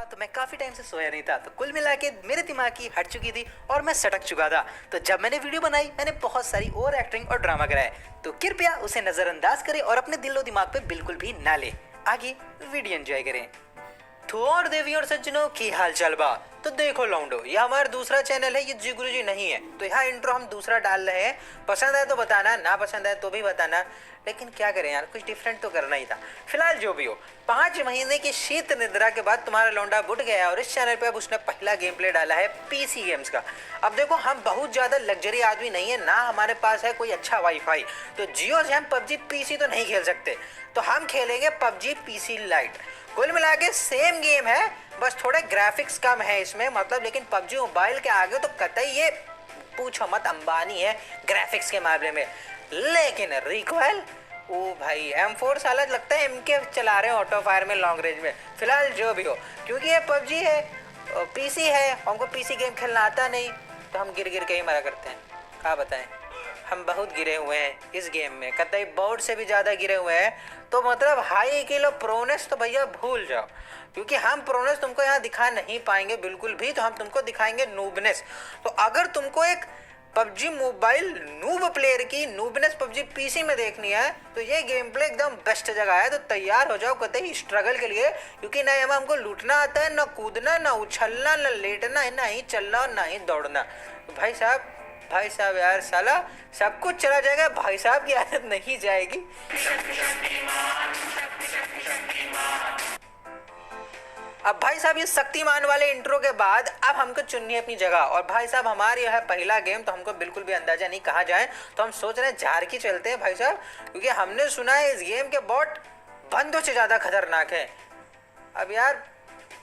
तो मैं काफी टाइम से सोया नहीं था, तो कुल मिला के मेरे दिमाग की हट चुकी थी और मैं सटक चुका था। तो जब मैंने वीडियो बनाई मैंने बहुत सारी ओवर एक्टिंग और ड्रामा कराए, तो कृपया उसे नजरअंदाज करें और अपने दिलो दिमाग पे बिल्कुल भी ना ले। आगे वीडियो एंजॉय करें। तो और देवी और सज्जनों की हाल चाल बा। तो देखो लौंडो, ये हमारा दूसरा चैनल है, ये जी गुरु जी नहीं है, तो यहाँ इंट्रो हम दूसरा डाल रहे हैं। पसंद आए तो बताना, ना पसंद आए तो भी बताना, लेकिन क्या करें यार, कुछ डिफरेंट तो करना ही था। फिलहाल जो भी हो, 5 महीने की शीत निद्रा के बाद तुम्हारा लौंडा बुट गया और इस चैनल पे अब उसने पहला गेम प्ले डाला है पीसी गेम्स का। अब देखो, हम बहुत ज्यादा लग्जरी आदमी नहीं है, ना हमारे पास है कोई अच्छा वाईफाई, तो जियो से हम पबजी पीसी तो नहीं खेल सकते, तो हम खेलेंगे पबजी पीसी लाइट। कुल मिला के सेम गेम है, बस थोड़े ग्राफिक्स कम है इसमें, मतलब, लेकिन पबजी मोबाइल के आगे तो कतई ये पूछो मत, अंबानी है ग्राफिक्स के मामले में। लेकिन रिकॉइल, ओ भाई, M4 साला लगता है MK चला रहे हैं ऑटो फायर में लॉन्ग रेंज में। फिलहाल जो भी हो, क्योंकि ये पबजी है, पीसी है, हमको पीसी गेम खेलना आता नहीं, तो हम गिर गिर के ही मरा करते हैं। क्या बताएं, हम बहुत गिरे हुए हैं इस गेम में, कतई बोर्ड से भी ज़्यादा गिरे हुए हैं। तो मतलब हाई किलो प्रोनेस तो भैया भूल जाओ, क्योंकि हम प्रोनेस तुमको यहाँ दिखा नहीं पाएंगे बिल्कुल भी, तो हम तुमको दिखाएंगे नूबनेस। तो अगर तुमको एक पबजी मोबाइल नूब प्लेयर की नूबनेस पबजी पीसी में देखनी है, तो ये गेम प्ले एकदम बेस्ट जगह है। तो तैयार हो जाओ कतई स्ट्रगल के लिए, क्योंकि ना यहाँ हमको लूटना आता है, ना कूदना, ना उछलना, ना लेटना, ना ही चलना, ना ही दौड़ना। तो भाई साहब यार, साला सब कुछ चला जाएगा, भाई साहब की आदत नहीं जाएगी। अब भाई साहब, ये शक्तिमान वाले इंट्रो के बाद अब हमको चुननी है अपनी जगह, और भाई साहब हमारे यह है पहला गेम, तो हमको बिल्कुल भी अंदाजा नहीं कहाँ जाए, तो हम सोच रहे हैं झारकी चलते हैं भाई साहब, क्योंकि हमने सुना है इस गेम के बॉट बंदों से ज्यादा खतरनाक है। अब यार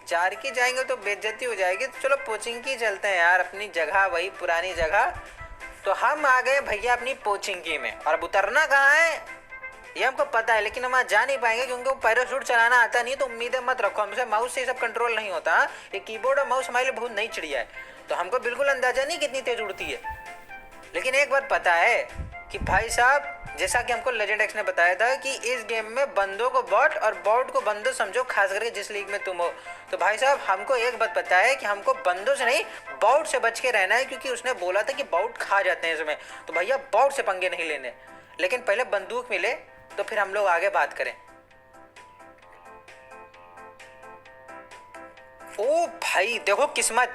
झारकी जाएंगे तो बेइज्जती हो जाएगी, तो चलो पोचिंकी चलते हैं यार, अपनी जगह, वही पुरानी जगह। तो हम आ गए भैया अपनी पोचिंकी में, और अब उतरना कहाँ है ये हमको पता है, लेकिन हम आज जा नहीं पाएंगे क्योंकि वो पैराशूट चलाना आता नहीं, तो उम्मीदें मत रखो हमसे, माउस से ये सब कंट्रोल नहीं होता। ये कीबोर्ड और माउस हमारे लिए बहुत नई चिड़िया है, तो हमको बिल्कुल अंदाजा नहीं कितनी तेज उड़ती है। लेकिन एक बात पता है कि भाई साहब, जैसा कि हमको लेजेंड एक्स ने बताया था कि इस गेम में बंदों को बॉट और बॉट को बंदो समझो, खास करके जिस लीग में तुम हो। तो भाई साहब हमको एक बात पता है कि हमको बंदों से नहीं, बॉट से बच के रहना है, क्योंकि उसने बोला था कि बॉट खा जाते हैं इसमें, तो भैया बॉट से पंगे नहीं लेने। लेकिन पहले बंदूक मिले तो फिर हम लोग आगे बात करें। ओ भाई देखो किस्मत,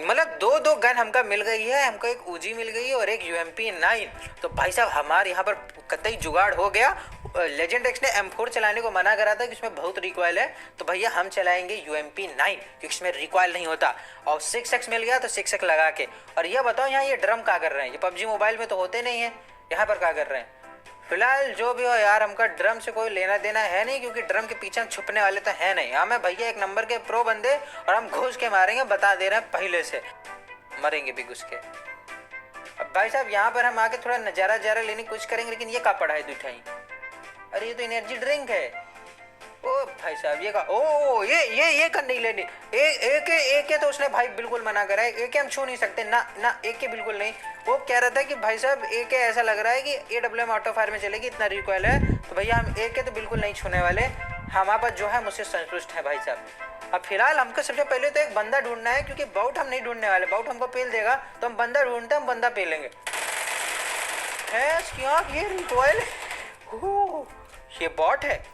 मतलब दो गन हमका मिल गई है, हमको एक UG मिल गई है और एक UMP9। तो भाई साहब हमारे यहाँ पर कतई जुगाड़ हो गया। लेजेंड एक्स ने M4 चलाने को मना करा था कि इसमें बहुत रिकॉइल है, तो भैया हम चलाएंगे UMP9 क्योंकि इसमें रिकॉइल नहीं होता, और 6x मिल गया तो 6x लगा के। और ये बताओ यहाँ ये ड्रम क्या कर रहे हैं, ये पबजी मोबाइल में तो होते नहीं है, यहाँ पर क्या कर रहे हैं। फिलहाल जो भी हो यार, हमका ड्रम से कोई लेना देना है नहीं, क्योंकि ड्रम के पीछे हम छुपने वाले तो है नहीं। हाँ मैं भैया एक नंबर के प्रो बंदे, और हम घुस के मारेंगे, बता दे रहे हैं पहले से, मरेंगे भी घुस के। अब भाई साहब यहाँ पर हम आके थोड़ा नजारा लेने की कोशिश करेंगे, लेकिन ये क्या पड़ा है दूठाई, अरे ये तो एनर्जी ड्रिंक है। ओ भाई साहब ये का, ओ ये कर नहीं लेनी, एक तो उसने भाई बिल्कुल मना करा है, एक हम छू नहीं सकते ना, एक के बिल्कुल नहीं। वो कह रहा था कि भाई साहब एक ऐसा लग रहा है कि AWM ऑटो फायर में चलेगी, इतना रिकॉइल है, तो भैया हम एक तो बिल्कुल नहीं छूने वाले, हमारे पास जो है मुझसे संतुष्ट है भाई साहब। अब फिलहाल हमको सबसे पहले तो एक बंदा ढूंढना है, क्योंकि बाउट हम नहीं ढूंढने वाले, बाउट हमको पेल देगा, तो हम बंदा ढूंढते हैं, हम बंदा पेलेंगे। क्या ये रिकॉइल, ये बॉट है,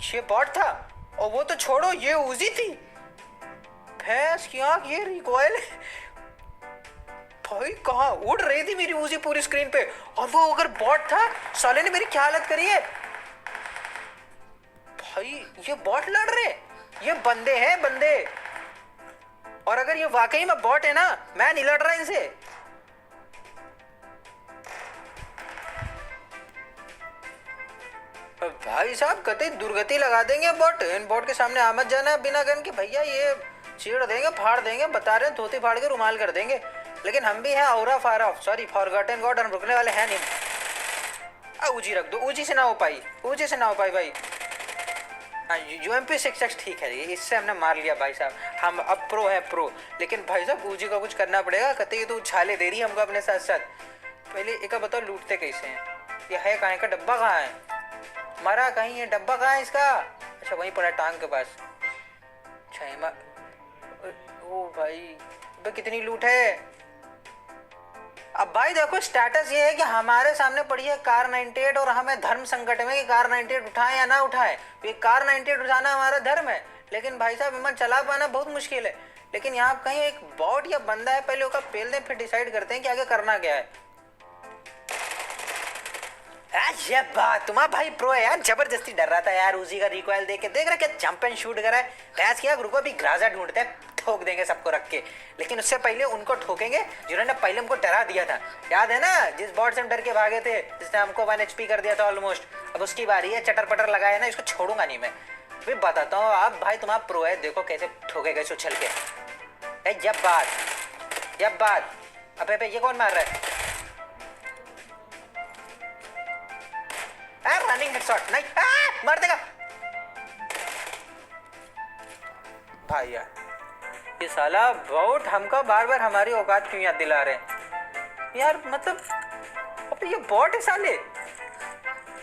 ये बॉट था, और वो तो छोड़ो ये UG थी। भैंस की आंख, ये रिकॉइल भाई कहाँ उड़ रही थी मेरी UG पूरी स्क्रीन पे, और वो अगर बॉट था, साले ने मेरी क्या हालत करी है। भाई ये बॉट लड़ रहे, ये बंदे हैं बंदे, और अगर ये वाकई में बॉट है ना, मैं नहीं लड़ रहा इनसे। भाई साहब कतई दुर्गति लगा देंगे बॉट, इन बॉट के सामने आ मत जाना बिना गन के, भैया ये चीड़ देंगे, फाड़ देंगे, बता रहे हैं, धोती फाड़ के रुमाल कर देंगे। लेकिन हम भी हैं औरा फार ऑफ, सॉरी फॉरगॉटन गॉड, हम रुकने वाले हैं नहीं। UG रख दो, UG से ना हो पाई, UG से ना हो पाई भाई। हाँ UMP6X ठीक है, इससे हमने मार लिया भाई साहब, हम अब प्रो है प्रो। लेकिन भाई साहब UG का कुछ करना पड़ेगा, कतई तो उछाले दे रही है हमको अपने साथ साथ। पहले एक बताओ लूटते कैसे हैं, ये है कहाँ का डब्बा, कहाँ है मरा, कहीं है डब्बा, कहाँ है इसका, अच्छा वहीं पड़ा टांग के पास। अच्छा भाई, अबे कितनी लूट है। अब भाई देखो स्टेटस ये है कि हमारे सामने पड़ी है कार 98 और हमें धर्म संकट में कि कार 98 उठाएं या ना उठाएं। ये कार 98 उठाना हमारा धर्म है, लेकिन भाई साहब विमान चला पाना बहुत मुश्किल है। लेकिन यहाँ कहीं एक बॉट या बंदा है, पहले उसका पेल दें फिर डिसाइड करते हैं कि आगे करना क्या है। ये बात तुम्हारा भाई प्रो है यार, जबरदस्ती डर रहा था यार उसी का रिकॉइल देख रहा क्या जंप एंड शूट करा है। बहस किया रुको अभी ग्राजा ढूंढते हैं, ठोक देंगे सबको रख के। लेकिन उससे पहले उनको ठोकेंगे जिन्होंने पहले हमको डरा दिया था। याद है ना जिस बॉट से हम डर के भागे थे, जिसने हमको 1 HP कर दिया था ऑलमोस्ट। अब उसकी बारी है, चटर पटर लगाया ना, इसको छोड़ूंगा नहीं मैं। फिर बताता हूँ अब भाई तुम्हारा प्रो है, देखो कैसे ठोकेगा इसको उछल के। जब बात अबे ये कौन मार रहा है? रनिंग हेडशॉट नहीं, मार देगा भाई यार। ये साला बॉट हमको बार बार हमारी औकात क्यों याद दिला रहे हैं यार। मतलब अबे ये बॉट है साले।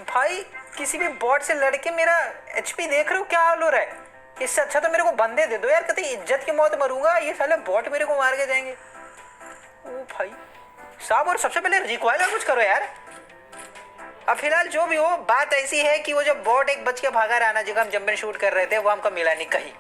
भाई किसी भी बॉट से लड़के मेरा HP देख रहे हो क्या हाल हो रहा है। इससे अच्छा तो मेरे को बंदे दे दो यार, कतई इज्जत की मौत मरूंगा। ये साले बॉट मेरे को मार के जाएंगे। ओ भाई साहब, और सबसे पहले रिकॉइल का कुछ करो यार। अब फिलहाल जो भी हो, बात ऐसी है कि वो जो बॉट एक बच के भागा रहा ना, जगह हम जंप एंड शूट कर रहे थे, वो हमको मिला नहीं कहीं।